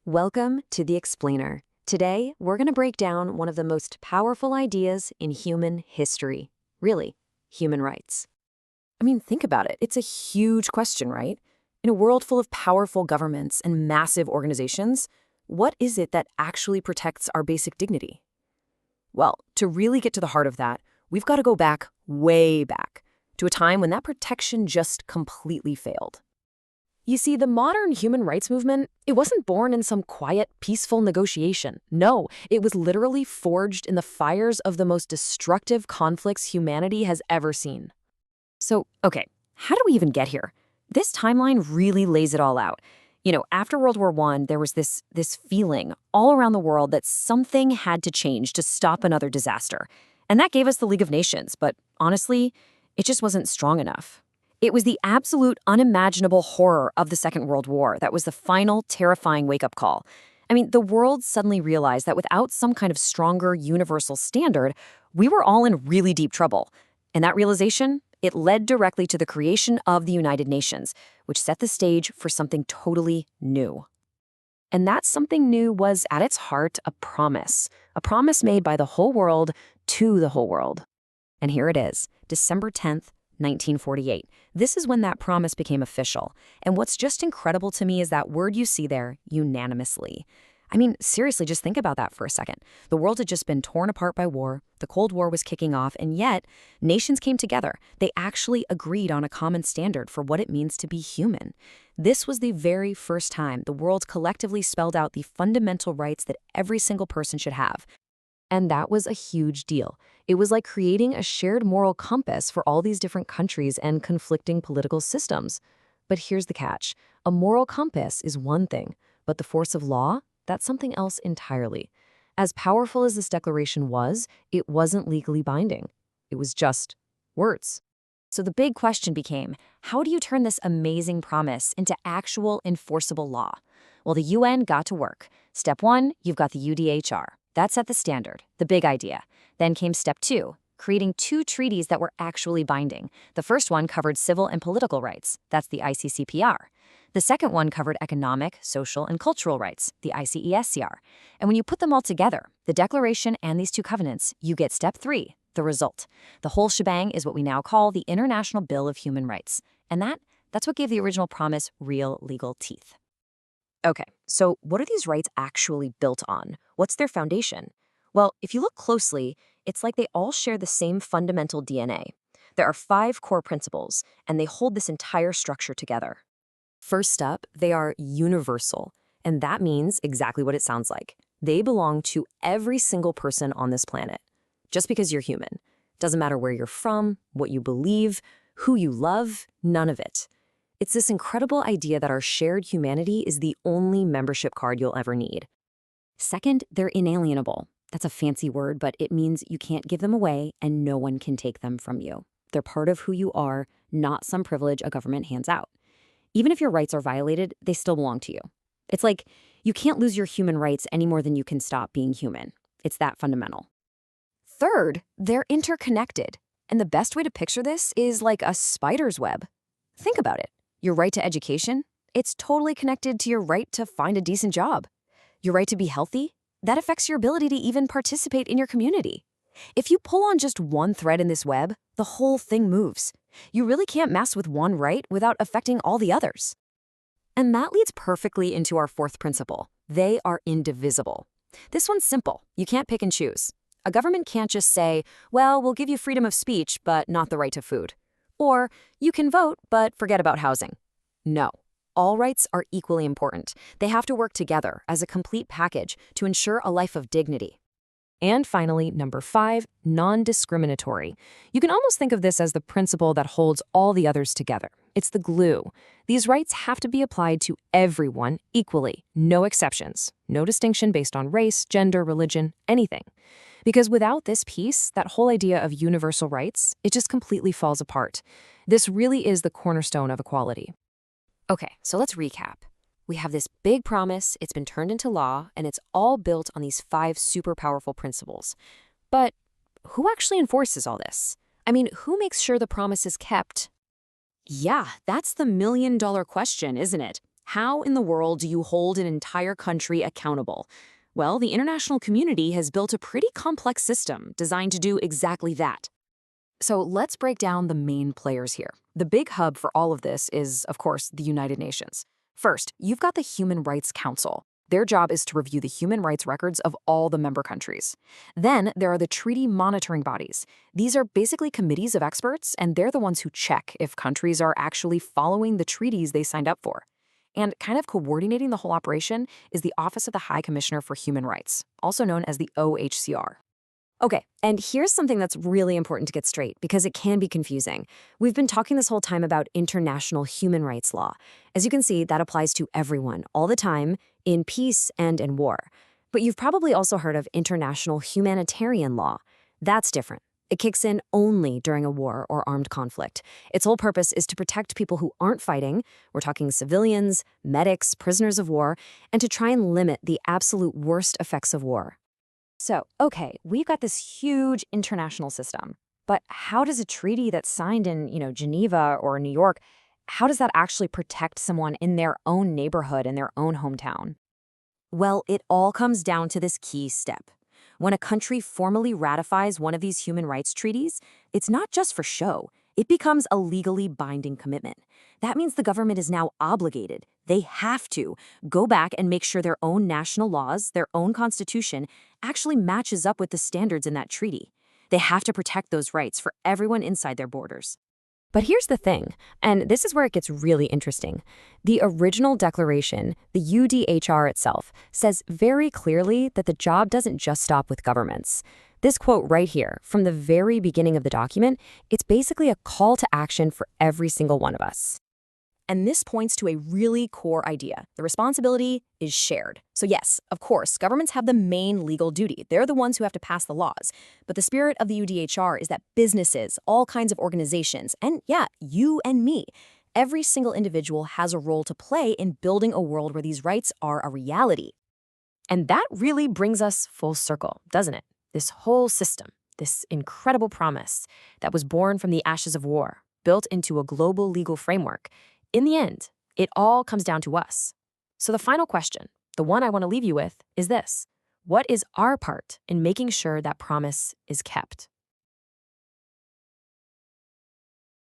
Welcome to The Explainer. Today, we're going to break down one of the most powerful ideas in human history. Really, human rights. Think about it. It's a huge question, right? In a world full of powerful governments and massive organizations, what is it that actually protects our basic dignity? Well, to really get to the heart of that, we've got to go back, way back, to a time when that protection just completely failed. You see, the modern human rights movement, it wasn't born in some quiet, peaceful negotiation. No, it was literally forged in the fires of the most destructive conflicts humanity has ever seen. So, okay, how do we even get here? This timeline really lays it all out. After World War I, there was this feeling all around the world that something had to change to stop another disaster. And that gave us the League of Nations, but honestly, it just wasn't strong enough. It was the absolute unimaginable horror of the Second World War that was the final terrifying wake-up call. The world suddenly realized that without some kind of stronger universal standard, we were all in really deep trouble. And that realization, it led directly to the creation of the United Nations, which set the stage for something totally new. And that something new was, at its heart, a promise made by the whole world to the whole world. And here it is, December 10th, 1948. This is when that promise became official. And what's just incredible to me is that word you see there, unanimously. Seriously, just think about that for a second. The world had just been torn apart by war, the Cold War was kicking off, and yet nations came together. They actually agreed on a common standard for what it means to be human. This was the very first time the world collectively spelled out the fundamental rights that every single person should have. And that was a huge deal. It was like creating a shared moral compass for all these different countries and conflicting political systems. But here's the catch. A moral compass is one thing, but the force of law, that's something else entirely. As powerful as this declaration was, it wasn't legally binding. It was just words. So the big question became, how do you turn this amazing promise into actual enforceable law? Well, the UN got to work. Step 1, you've got the UDHR. That set the standard, the big idea. Then came step 2, creating 2 treaties that were actually binding. The first one covered civil and political rights. That's the ICCPR. The second one covered economic, social, and cultural rights, the ICESCR. And when you put them all together, the declaration and these 2 covenants, you get step 3, the result. The whole shebang is what we now call the International Bill of Human Rights. And that's what gave the original promise real legal teeth. Okay, so what are these rights actually built on? What's their foundation? Well, if you look closely, it's like they all share the same fundamental DNA. There are 5 core principles, and they hold this entire structure together. First up, they are universal, and that means exactly what it sounds like. They belong to every single person on this planet. Just because you're human. Doesn't matter where you're from, what you believe, who you love, none of it. It's this incredible idea that our shared humanity is the only membership card you'll ever need. Second, they're inalienable. That's a fancy word, but it means you can't give them away and no one can take them from you. They're part of who you are, not some privilege a government hands out. Even if your rights are violated, they still belong to you. It's like you can't lose your human rights any more than you can stop being human. It's that fundamental. Third, they're interconnected. And the best way to picture this is like a spider's web. Think about it. Your right to education, it's totally connected to your right to find a decent job. Your right to be healthy, that affects your ability to even participate in your community. If you pull on just one thread in this web, the whole thing moves. You really can't mess with one right without affecting all the others. And that leads perfectly into our 4th principle. They are indivisible. This one's simple. You can't pick and choose. A government can't just say, well, we'll give you freedom of speech, but not the right to food. Or, you can vote, but forget about housing. No. All rights are equally important. They have to work together as a complete package to ensure a life of dignity. And finally, number 5, non-discriminatory. You can almost think of this as the principle that holds all the others together. It's the glue. These rights have to be applied to everyone equally, no exceptions, no distinction based on race, gender, religion, anything. Because without this piece, that whole idea of universal rights, it just completely falls apart. This really is the cornerstone of equality. Okay, so let's recap. We have this big promise, it's been turned into law, and it's all built on these 5 super powerful principles. But who actually enforces all this? Who makes sure the promise is kept? Yeah, that's the million-dollar question, isn't it? How in the world do you hold an entire country accountable? Well, the international community has built a pretty complex system designed to do exactly that. So let's break down the main players here. The big hub for all of this is, of course, the United Nations. First, you've got the Human Rights Council. Their job is to review the human rights records of all the member countries. Then there are the treaty monitoring bodies. These are basically committees of experts, and they're the ones who check if countries are actually following the treaties they signed up for. And kind of coordinating the whole operation is the Office of the High Commissioner for Human Rights, also known as the OHCR. Okay, and here's something that's really important to get straight because it can be confusing. We've been talking this whole time about international human rights law. As you can see, that applies to everyone, all the time, in peace and in war. But you've probably also heard of international humanitarian law. That's different. It kicks in only during a war or armed conflict. Its whole purpose is to protect people who aren't fighting. We're talking civilians, medics, prisoners of war, and to try and limit the absolute worst effects of war. So, okay, we've got this huge international system, but how does a treaty that's signed in, Geneva or New York, how does that actually protect someone in their own neighborhood, in their own hometown? Well, it all comes down to this key step. When a country formally ratifies one of these human rights treaties, it's not just for show. It becomes a legally binding commitment. That means the government is now obligated. They have to go back and make sure their own national laws, their own constitution, actually matches up with the standards in that treaty. They have to protect those rights for everyone inside their borders. But here's the thing, and this is where it gets really interesting. The original declaration, the UDHR itself, says very clearly that the job doesn't just stop with governments. This quote right here, from the very beginning of the document, it's basically a call to action for every single one of us. And this points to a really core idea. The responsibility is shared. So yes, of course, governments have the main legal duty. They're the ones who have to pass the laws. But the spirit of the UDHR is that businesses, all kinds of organizations, and yeah, you and me, every single individual has a role to play in building a world where these rights are a reality. And that really brings us full circle, doesn't it? This whole system, this incredible promise that was born from the ashes of war, built into a global legal framework. In the end, it all comes down to us. So the final question, the one I want to leave you with, is this. What is our part in making sure that promise is kept?